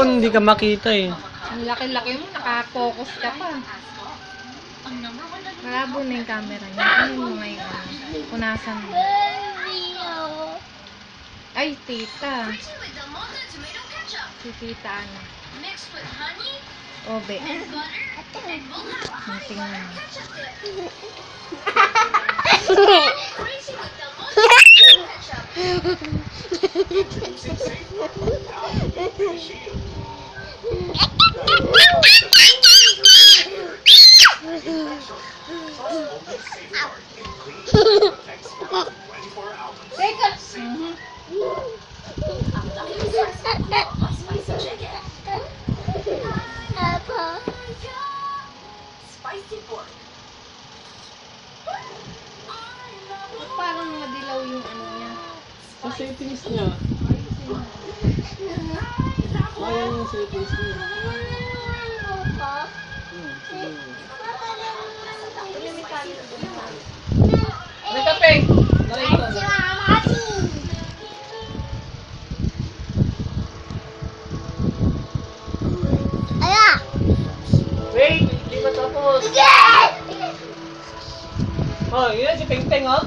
cellphone, hindi ka makita eh. Ang laki-laki mo, naka-focus ka pa. Malabo na yung camera niya. Ano mo ngayon? Punasan mo. Ay, tita. Si tita ano? Obe. Tingnan mo. Teka. Parang madilaw yung ano niya. Sa settings niya. Ayan yung settings niya. May kape! Wait! Hindi pa tapos! Oh, yun si Peng Peng, oh!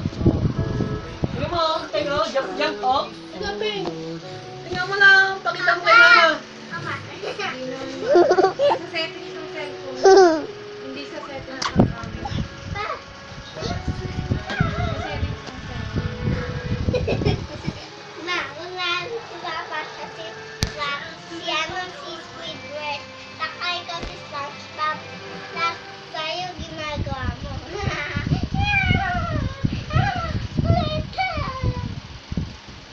Tingnan mo, oh! Peng, oh! Jump, jump, oh! Tingnan, Peng! Tingnan mo lang! Pakita mo kay Mama! Sa settings ng cellphone. Hindi sa settings ng camera. Sa settings ng cellphone.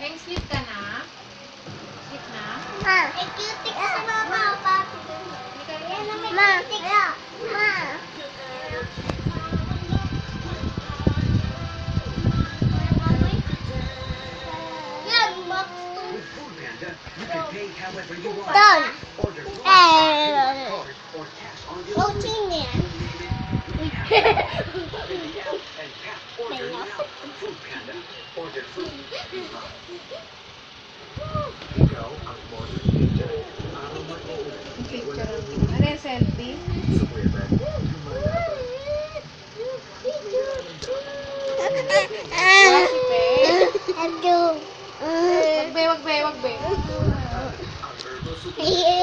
Peng, sleep ka na? Sleep na? You can pay however you want. Done. Order food, card, or cash on your What's in there? and tap order now. Food Panda. Order food. Ikaw ang order leader. Ang mag-order. Picture. Ano yung selfie? Wala si Peng. Wagbe. Yeah.